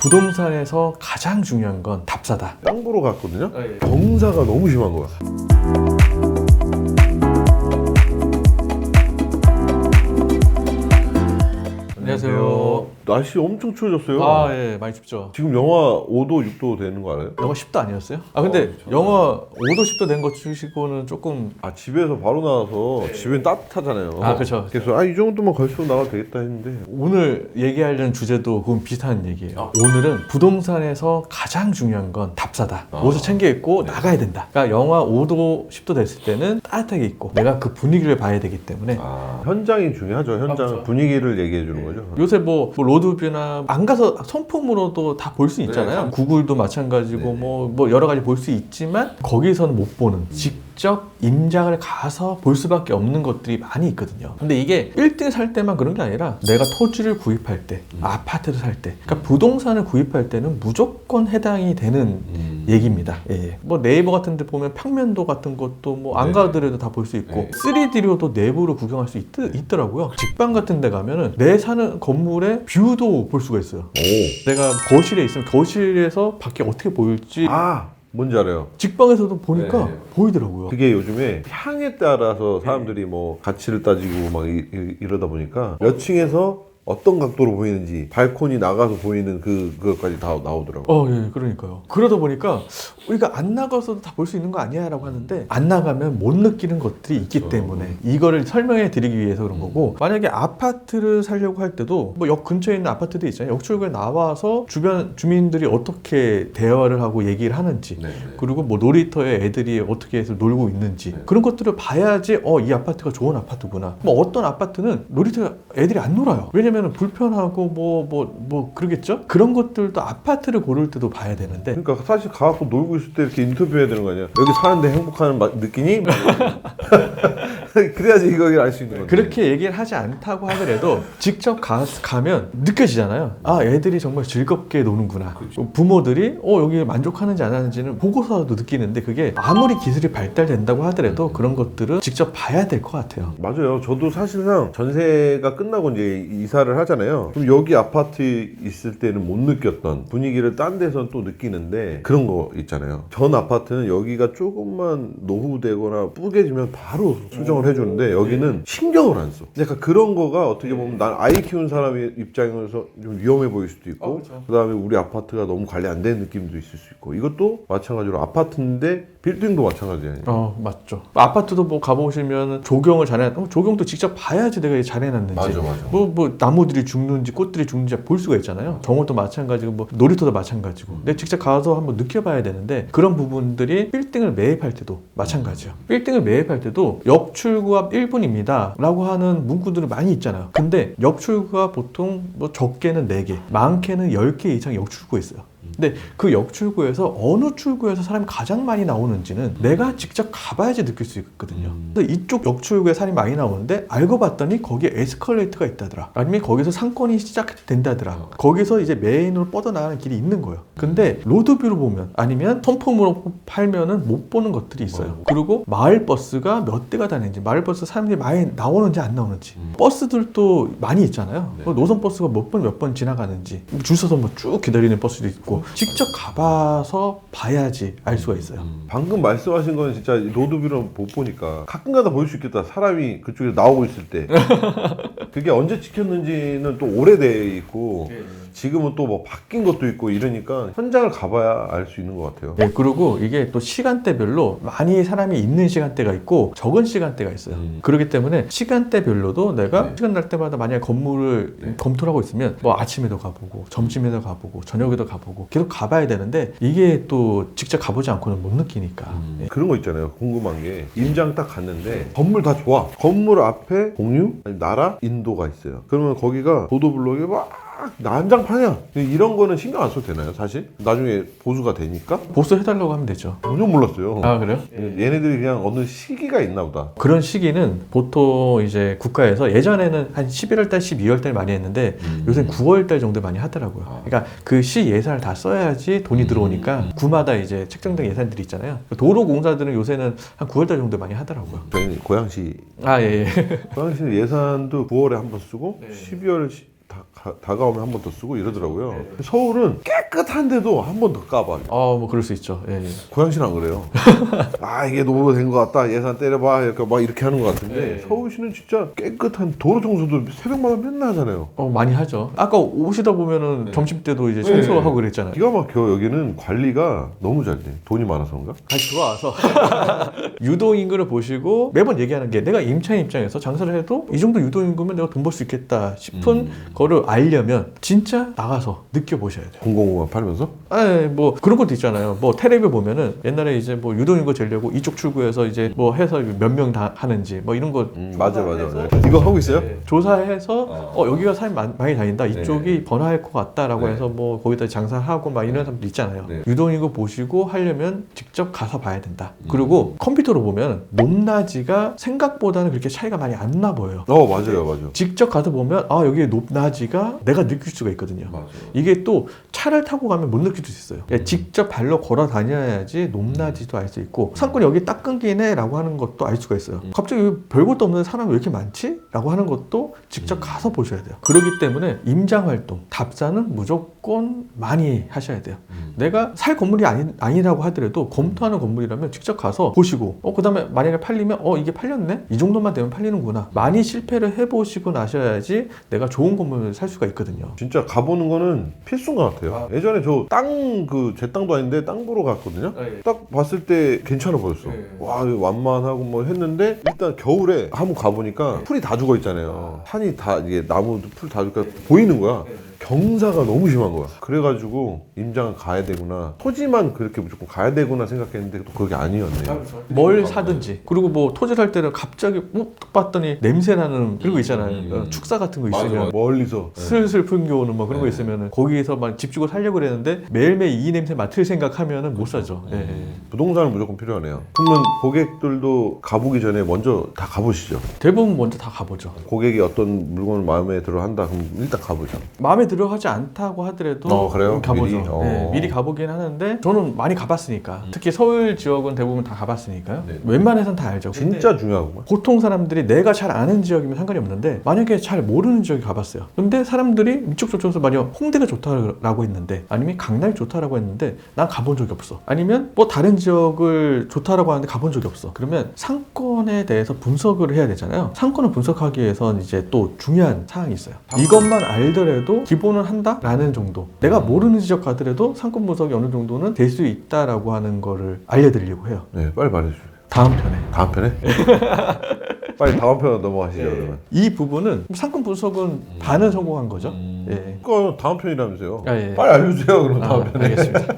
부동산에서 가장 중요한 건 답사다. 땅 보러 갔거든요. 예. 경사가 너무 심한 거야. 안녕하세요. 날씨 엄청 추워졌어요. 아, 예, 많이 춥죠. 지금 영하 5도, 6도 되는 거 알아요? 영하 10도 아니었어요? 아, 근데 영하 5도, 10도 된 거 치고는 조금. 아, 집에서 바로 나와서 집엔 따뜻하잖아요. 아, 그쵸. 그래서 이 정도만 걸치고 나가도 되겠다 했는데 오늘 얘기하려는 주제도 그건 비슷한 얘기예요. 오늘은 부동산에서 가장 중요한 건 답사다. 옷을 챙겨 입고 나가야 된다. 그러니까 영하 5도, 10도 됐을 때는 따뜻하게 입고 내가 그 분위기를 봐야 되기 때문에 현장이 중요하죠. 현장 그렇죠. 분위기를 얘기해 주는 거죠. 요새 뭐 로드뷰나 안 가서 손품으로도 다 볼 수 있잖아요. 네. 구글도 마찬가지고 뭐 여러 가지 볼 수 있지만 거기서는 못 보는 직접 임장을 가서 볼 수밖에 없는 것들이 많이 있거든요. 근데 이게 빌딩 살 때만 그런 게 아니라 내가 토지를 구입할 때, 아파트를 살 때, 그러니까 부동산을 구입할 때는 무조건 해당이 되는 얘기입니다. 예. 뭐 네이버 같은 데 보면 평면도 같은 것도 뭐 안 가더라도 다 볼 수 있고 3D로도 내부를 구경할 수 있더라고요. 직방 같은 데 가면은 내 사는 건물의 뷰도 볼 수가 있어요. 내가 거실에 있으면 거실에서 밖에 어떻게 보일지 뭔지 알아요. 직방에서도 보니까 보이더라고요. 그게 요즘에 향에 따라서 사람들이 뭐 가치를 따지고 막 이러다 보니까 몇 층에서 어떤 각도로 보이는지 발코니 나가서 보이는 그것까지 다 나오더라고요. 예, 그러니까요. 그러다 보니까 우리가 안 나가서도 다 볼 수 있는 거 아니야 라고 하는데 안 나가면 못 느끼는 것들이 있기 때문에 이거를 설명해 드리기 위해서 그런 거고, 만약에 아파트를 살려고 할 때도 뭐 역 근처에 있는 아파트도 있잖아요. 역출구에 나와서 주변 주민들이 어떻게 대화를 하고 얘기를 하는지, 그리고 뭐 놀이터에 애들이 어떻게 해서 놀고 있는지 그런 것들을 봐야지 이 아파트가 좋은 아파트구나. 뭐 어떤 아파트는 놀이터에 애들이 안 놀아요. 왜냐면 불편하고 뭐 그러겠죠? 그런 것들도 아파트를 고를 때도 봐야 되는데, 그러니까 사실 가갖고 놀고 있을 때 이렇게 인터뷰해야 되는 거 아니야? 여기 사는데 행복한 느끼니? 그래야지 이걸 알 수 있는 거죠. 그렇게 얘기를 하지 않다고 하더라도 직접 가면 느껴지잖아요. 아, 애들이 정말 즐겁게 노는구나. 부모들이 여기 만족하는지 안 하는지는 보고서도 느끼는데, 그게 아무리 기술이 발달된다고 하더라도 그런 것들은 직접 봐야 될 것 같아요. 맞아요. 저도 사실상 전세가 끝나고 이제 이사를 하잖아요. 그럼 여기 아파트 있을 때는 못 느꼈던 분위기를 딴 데서는 또 느끼는데, 그런 거 있잖아요. 전 아파트는 여기가 조금만 노후되거나 뿌개지면 바로 수정을 해주는데 여기는 신경을 안 써. 약간 그런 거가 어떻게 보면 난 아이 키우는 사람의 입장에서 좀 위험해 보일 수도 있고, 그다음에 우리 아파트가 너무 관리 안 되는 느낌도 있을 수 있고, 이것도 마찬가지로 아파트인데 빌딩도 마찬가지예요. 맞죠. 아파트도 뭐 가보시면 조경을 조경도 직접 봐야지 내가 잘해놨는지. 맞아. 뭐 나무들이 죽는지 꽃들이 죽는지 볼 수가 있잖아요. 정원도 마찬가지고 뭐 놀이터도 마찬가지고. 내가 직접 가서 한번 느껴봐야 되는데, 그런 부분들이 빌딩을 매입할 때도 마찬가지예요. 빌딩을 매입할 때도 역출구 앞 1분입니다 라고 하는 문구들이 많이 있잖아요. 근데 역출구가 보통 뭐 적게는 4개, 많게는 10개 이상 역출구가 있어요. 근데 그 역출구에서 어느 출구에서 사람이 가장 많이 나오는지는 내가 직접 가봐야지 느낄 수 있거든요. 근데 이쪽 역출구에 사람이 많이 나오는데 알고 봤더니 거기에 에스컬레이터가 있다더라, 아니면 거기서 상권이 시작된다더라, 거기서 이제 메인으로 뻗어나가는 길이 있는 거예요. 근데 로드뷰로 보면, 아니면 선풍으로 팔면은 못 보는 것들이 있어요. 그리고 마을버스가 몇 대가 다니는지, 마을버스 사람들이 많이 나오는지 안 나오는지, 버스들도 많이 있잖아요. 노선버스가 몇 번 지나가는지, 줄 서서 뭐 쭉 기다리는 버스도 있고, 직접 가봐서 봐야지 알 수가 있어요. 방금 말씀하신 건 진짜 로드뷰로 못 보니까 가끔가다 보일 수 있겠다. 사람이 그쪽에 나오고 있을 때. 그게 언제 찍혔는지는 또 오래돼 있고 지금은 또 뭐 바뀐 것도 있고 이러니까 현장을 가봐야 알 수 있는 것 같아요. 네, 그리고 이게 또 시간대별로 많이 사람이 있는 시간대가 있고 적은 시간대가 있어요. 그렇기 때문에 시간대별로도 내가 시간 날 때마다 만약에 건물을 검토를 하고 있으면 뭐 아침에도 가보고 점심에도 가보고 저녁에도 가보고 계속 가봐야 되는데, 이게 또 직접 가보지 않고는 못 느끼니까. 그런 거 있잖아요. 궁금한 게, 임장 딱 갔는데 건물 다 좋아. 건물 앞에 공유? 아니 나라? 인도가 있어요. 그러면 거기가 보도블록이 막 난장판이야. 이런 거는 신경 안 써도 되나요, 사실? 나중에 보수가 되니까? 보수해달라고 하면 되죠. 전혀 몰랐어요. 아, 그래요? 얘네들이 그냥 어느 시기가 있나 보다. 그런 시기는 보통 이제 국가에서 예전에는 한 11월달, 12월달 많이 했는데 요새는 9월달 정도 많이 하더라고요. 그러니까 그 시 예산을 다 써야지 돈이 들어오니까 구마다 이제 책정된 예산들이 있잖아요. 도로공사들은 요새는 한 9월달 정도 많이 하더라고요. 저희는 고양시 예. 고양시 예산도 9월에 한 번 쓰고 12월 다가오면 한 번 더 쓰고 이러더라고요. 서울은 깨끗한데도 한 번 더 까봐. 뭐 그럴 수 있죠. 예. 고양시는 안 그래요. 아 이게 노후가 된 것 같다. 예산 때려봐. 이렇게 막 이렇게 하는 것 같은데 서울시는 진짜 깨끗한 도로 청소도 새벽마다 맨날 하잖아요. 많이 하죠. 아까 오시다 보면은 점심 때도 이제 청소하고 그랬잖아요. 기가 막혀. 여기는 관리가 너무 잘 돼. 돈이 많아서인가? 다시 들어와서 유도인구를 보시고 매번 얘기하는 게 내가 임차인 입장에서 장사를 해도 이 정도 유도인구면 내가 돈 벌 수 있겠다 싶은 거를 알려면 진짜 나가서 느껴보셔야 돼요. 공공구만 팔면서? 뭐 그런 것도 있잖아요. 뭐 텔레비 보면은 옛날에 이제 뭐 유도인구 재려고 이쪽 출구에서 이제 뭐 해서 몇 명 다 하는지 뭐 이런 거 맞아. 이거 하고 있어요? 조사해서 여기가 사람이 많이 다닌다 이쪽이 번화할 것 같다라고 해서 뭐 거기다 장사하고 막 이런 사람들 있잖아요. 유도인구 보시고 하려면 직접 가서 봐야 된다. 그리고 컴퓨터로 보면 높낮이가 생각보다는 그렇게 차이가 많이 안 나 보여요. 맞아요. 직접 가서 보면 여기 높낮이가 내가 느낄 수가 있거든요. 맞아요. 이게 또 차를 타고 가면 못 느낄 수 있어요. 직접 발로 걸어 다녀야지 높낮이도 알 수 있고 상권이 여기 딱 끊기네 라고 하는 것도 알 수가 있어요. 갑자기 별것도 없는 사람이 왜 이렇게 많지? 라고 하는 것도 직접 가서 보셔야 돼요. 그렇기 때문에 임장활동, 답사는 무조건 많이 하셔야 돼요. 내가 살 건물이 아니라고 하더라도 검토하는 건물이라면 직접 가서 보시고 그 다음에 만약에 팔리면 이게 팔렸네? 이 정도만 되면 팔리는구나. 많이 실패를 해보시고 나셔야지 내가 좋은 건물을 살 수가 있거든요. 진짜 가보는 거는 필수인 것 같아요. 예전에 저 제 땅도 아닌데 땅 보러 갔거든요. 딱 봤을 때 괜찮아 보였어. 와, 이거 완만하고 뭐 했는데 일단 겨울에 한번 가보니까 풀이 다 죽어 있잖아요. 산이 다 이게 나무도 풀 다 죽어 보이는 거야. 경사가 너무 심한 거야. 그래가지고 임장을 가야 되구나. 토지만 그렇게 무조건 가야 되구나 생각했는데 또 그게 아니었네요. 뭘 사든지. 그리고 뭐 토지 살 때는 갑자기 딱 봤더니 냄새 나는 그런 거 있잖아요. 축사 같은 거 있으면 멀리서 슬슬 풍겨오는 뭐 그런 거 있으면 거기에서 막 집 주고 살려고 그랬는데 매일매일 이 냄새 맡을 생각하면은 못 사죠. 부동산은 무조건 필요하네요. 그러면 고객들도 가보기 전에 먼저 다 가보시죠. 대부분 먼저 다 가보죠. 고객이 어떤 물건을 마음에 들어 한다 그럼 일단 가보죠. 마음에 들어하지 않다고 하더라도 그래요? 가보죠. 미리? 미리 가보긴 하는데 저는 많이 가봤으니까 특히 서울 지역은 대부분 다 가봤으니까요. 웬만해선 다 알죠. 진짜 중요하구만. 보통 사람들이 내가 잘 아는 지역이면 상관이 없는데 만약에 잘 모르는 지역에 가봤어요. 근데 사람들이 이쪽 저쪽에서 만약 홍대가 좋다라고 했는데 아니면 강남이 좋다라고 했는데 난 가본 적이 없어. 아니면 뭐 다른 지역을 좋다라고 하는데 가본 적이 없어. 그러면 상권에 대해서 분석을 해야 되잖아요. 상권을 분석하기 위해서는 이제 또 중요한 사항이 있어요. 이것만 알더라도 기본은 한다라는 정도. 내가 모르는 지역 가더라도 상권 분석이 어느 정도는 될 수 있다라고 하는 거를 알려드리려고 해요. 네, 빨리 말해주세요. 다음 편에. 다음 편에? 빨리 다음 편으로 넘어가시죠. 그러면. 이 부분은 상권 분석은 반은 성공한 거죠. 그러니까 다음 편이라면서요. 예. 빨리 알려주세요. 그럼 다음 편에. 알겠습니다.